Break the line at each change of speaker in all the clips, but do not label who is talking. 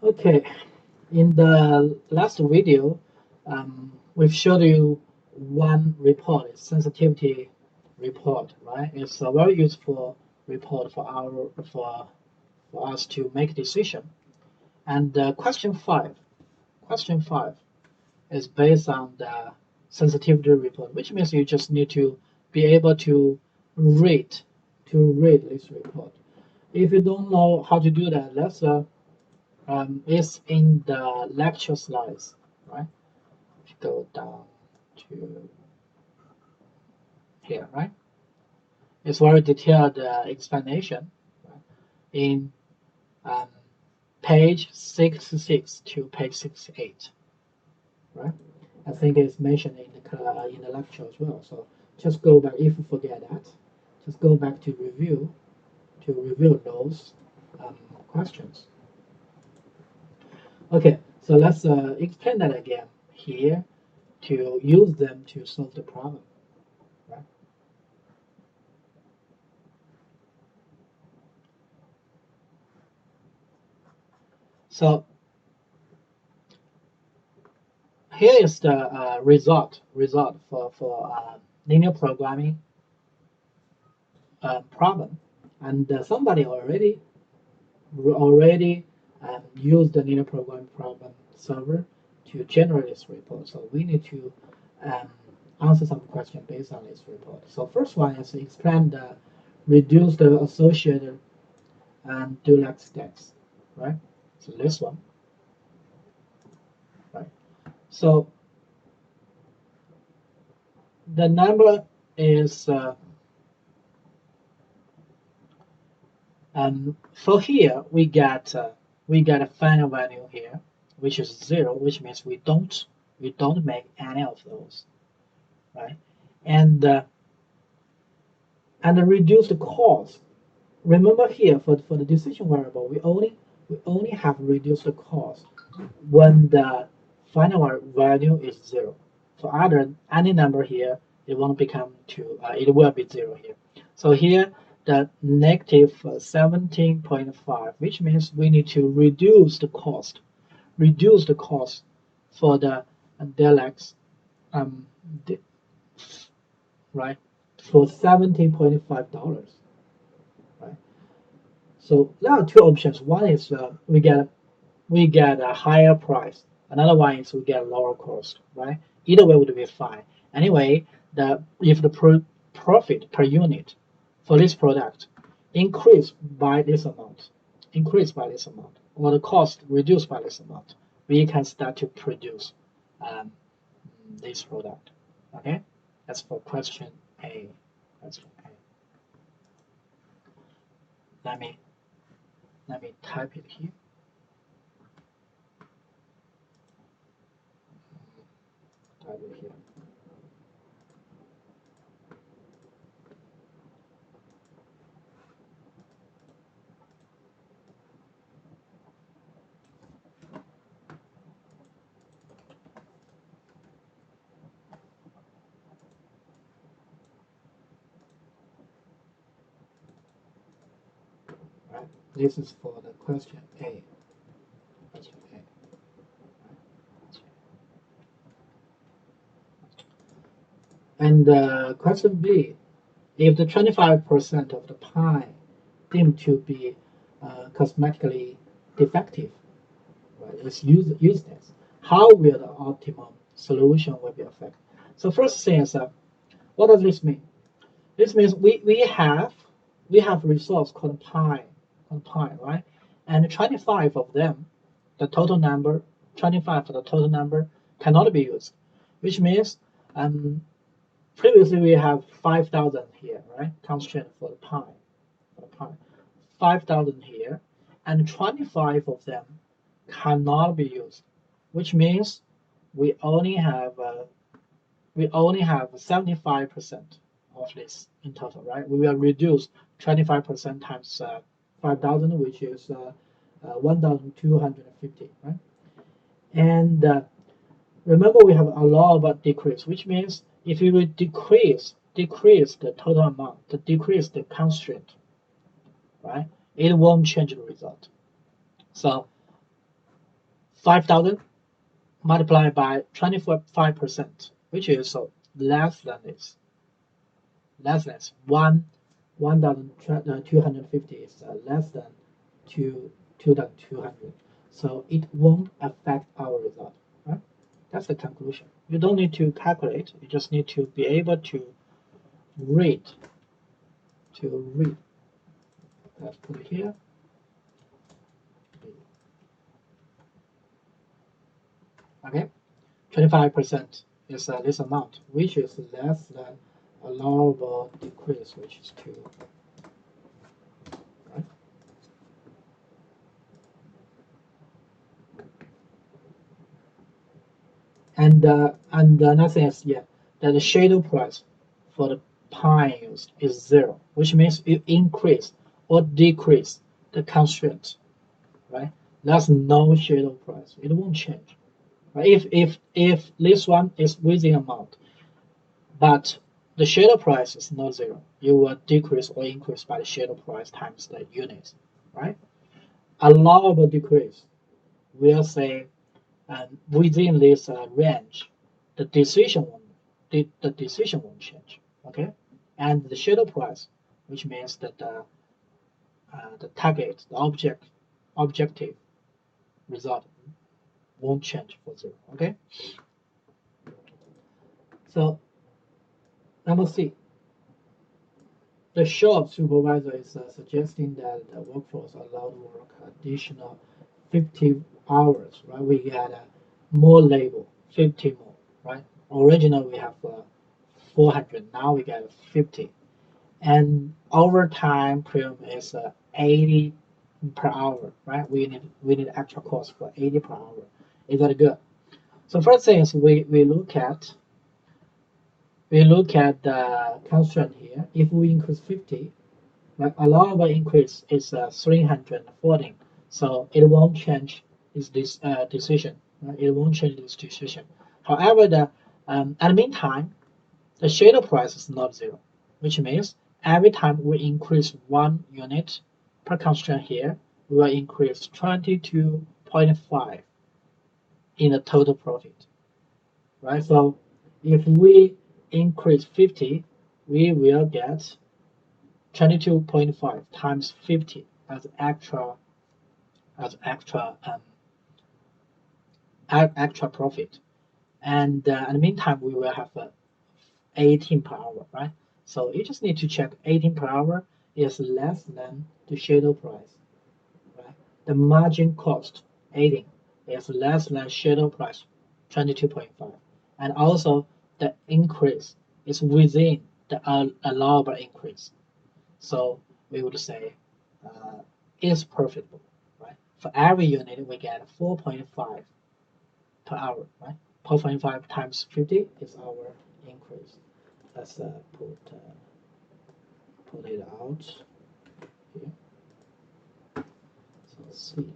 Okay, in the last video, we've showed you one report, it's sensitivity report, right? It's a very useful report for us to make decision. And question five is based on the sensitivity report, which means you just need to be able to read read this report. If you don't know how to do that, it's in the lecture slides, right? Go down to here, right? It's very detailed explanation, right? In um, page 66 to page 68, right? I think it's mentioned in the lecture as well. So just go back if you forget that. Just go back to review those questions. Okay, so let's explain that again here to use them to solve the problem. Right? So here is the result for linear programming problem, and somebody already used the linear programming problem solver to generate this report. So we need to um, answer some question based on this report. So first one is explain the reduce the associated duplex stacks, right? So this one, right? So the number is for here we get a final value here, which is 0, which means we don't make any of those, right? And reduce the cost. Remember here for the decision variable, we only have reduced the cost when the final value is 0. For other any number here, it won't become 2. It will be 0 here. So here the negative 17.5, which means we need to reduce the cost for the DLX, um, right, for $17.5, right? So there are two options. One is we get a higher price. Another one is we get a lower cost, right? Either way would be fine. Anyway, if the profit per unit for this product increase by this amount, or the cost reduced by this amount, we can start to produce um, this product. Okay, that's for question A. Question A. Let me type it here. Type it here. Right. This is for the question A. Question A. And question B, if the 25% of the pie deemed to be cosmetically defective, right, is useless, how will the optimum solution will be affected? So first thing is, what does this mean? This means we have resource called pi, right? And 25 of them, the total number, 25 for the total number cannot be used, which means previously we have 5,000 here, right? Constraint for the pi, 5,000 here, and 25 of them cannot be used, which means we only have 75% of this in total, right? We will reduce 25% times 5,000, which is 1,250, right? And remember, we have a law about decrease, which means if you will decrease the total amount, to decrease the constraint, right, it won't change the result. So 5,000 multiplied by 25%, which is less than this. Less than 1,250 is less than 2,200. So it won't affect our result, right? That's the conclusion. You don't need to calculate. You just need to be able to read. Let's put it here. Okay, 25% is this amount, which is less than allowable decrease, which is 2. Right? And another thing is, that the shadow price for the pine used is 0, which means you increase or decrease the constraint, right? There's no shadow price. It won't change. Right? If this one is within amount, but the shadow price is not 0, you will decrease or increase by the shadow price times the units, right? Allowable decrease, we'll say within this range, the decision won't change, okay? And the shadow price, which means that the target, the objective result won't change for 0, okay? So number C, the shop supervisor is suggesting that the workforce allowed to work additional 50 hours, right? We get more label, 50 more, right? Originally we have 400, now we get 50. And overtime premium is 80 per hour, right? We need extra cost for 80 per hour. Is that good? So first thing is we look at the constraint here. If we increase 50, like allowable increase is 314, so it won't change this decision. Right? It won't change this decision. However, at the meantime, the shadow price is not 0, which means every time we increase 1 unit per constraint here, we will increase 22.5 in the total profit, right? So if we increase 50, we will get 22.5 times 50 as extra profit, and in the meantime we will have 18 per hour, right? So you just need to check 18 per hour is less than the shadow price, right? The margin cost 18 is less than shadow price 22.5, and also the increase is within the allowable increase. So we would say is profitable, right? For every unit, we get 4.5 per hour, right? 4.5 times 50 is our increase. Let's put it out here. So let's see.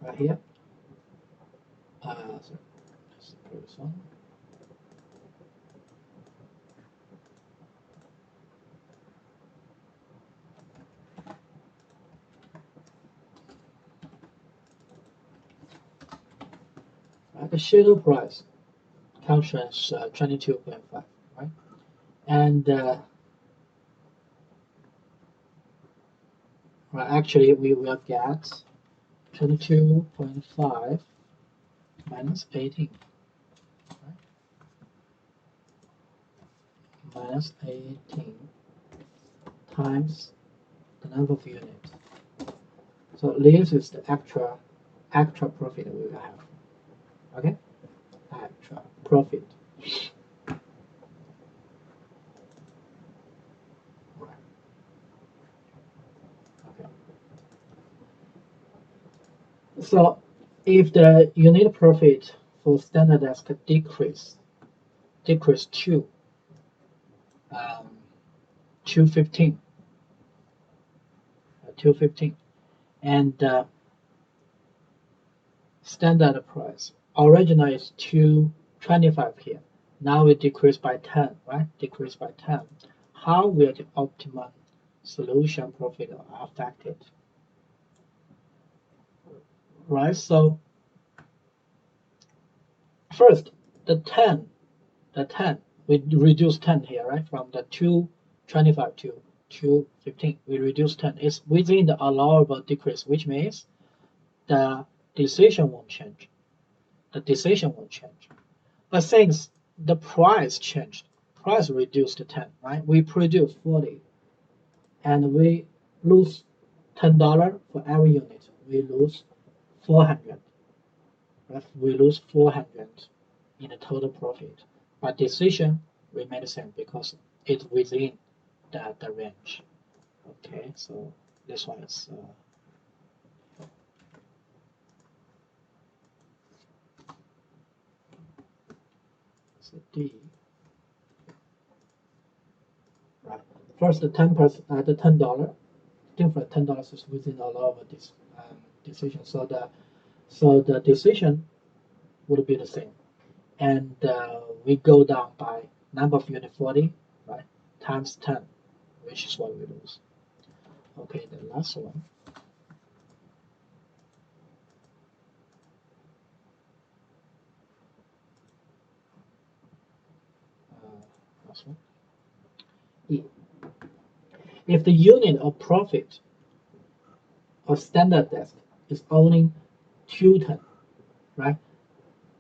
Right here. So let's put this one. The shadow price constraints 22.5, right? And actually we will get 22.5 minus 18, right? Minus 18 times the number of units. So this is the actual profit we will have. Okay, actual profit. Okay. So if the unit profit for standard desk decrease to 215, and standard price original is 225 here. Now we decrease by 10, right? Decrease by 10. How will the optimum solution profit affected? right? So first, the 10, we reduce 10 here, right? From the 225 to 215, we reduce 10. It's within the allowable decrease, which means the decision won't change. The decision won't change. But since the price changed, price reduced to 10, right? We produce 40, and we lose $10 for every unit. We lose 400. Right? We lose 400 in the total profit. But decision remains the same because it's within the range. Okay, so this one is so D. Right. First, the 10%, the $10, different $10 is within allowable this decision. So the decision would be the same, and we go down by number of unit 40, right, times 10, which is what we lose. Okay, the last one. Last one. E. If the unit of profit of standard desk is only 210, right?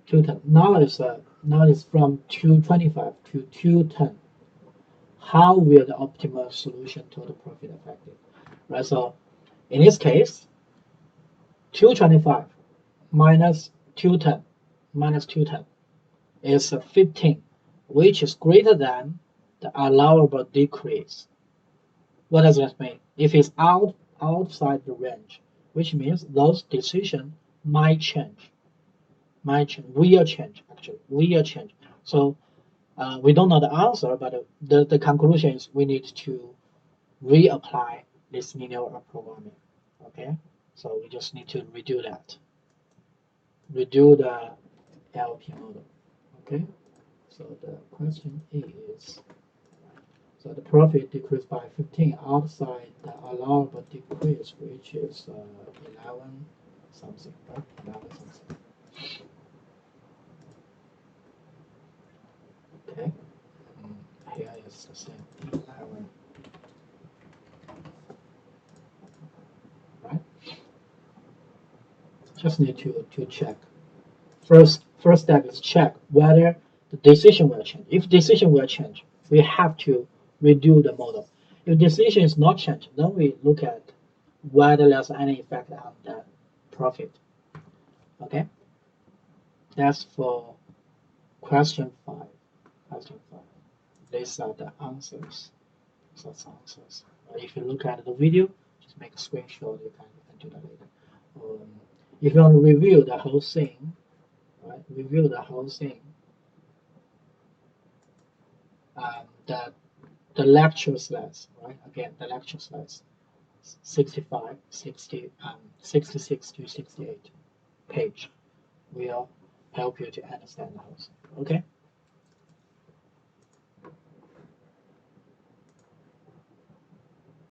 210. Now it's from 225 to 210. How will the optimal solution total profit effective? Right. So in this case, 225 minus 210 is 15, which is greater than the allowable decrease. What does that mean? If it's outside the range, which means those decisions might change. Will change, actually. Will change. So we don't know the answer, but the conclusion is we need to reapply this linear programming. Okay? So we just need to redo that. Redo the LP model. Okay? So the question is, so the profit decreased by 15 outside the allowable decrease, which is 11 something, right? 11 something. Okay. Here is the same 11. Right? Just need to check. First step is check whether the decision will change. If decision will change, we have to redo the model. If decision is not changed, then we look at whether there's any effect on the profit. Okay, that's for question 5. Question 5. These are the answers. Such answers. If you look at the video, just make a screenshot. You can do that later. If you want to review the whole thing, right? Review the whole thing. The lecture slides, right? Again, the lecture slides, 65, 60, 66 to 68 page will help you to understand the whole thing. Okay.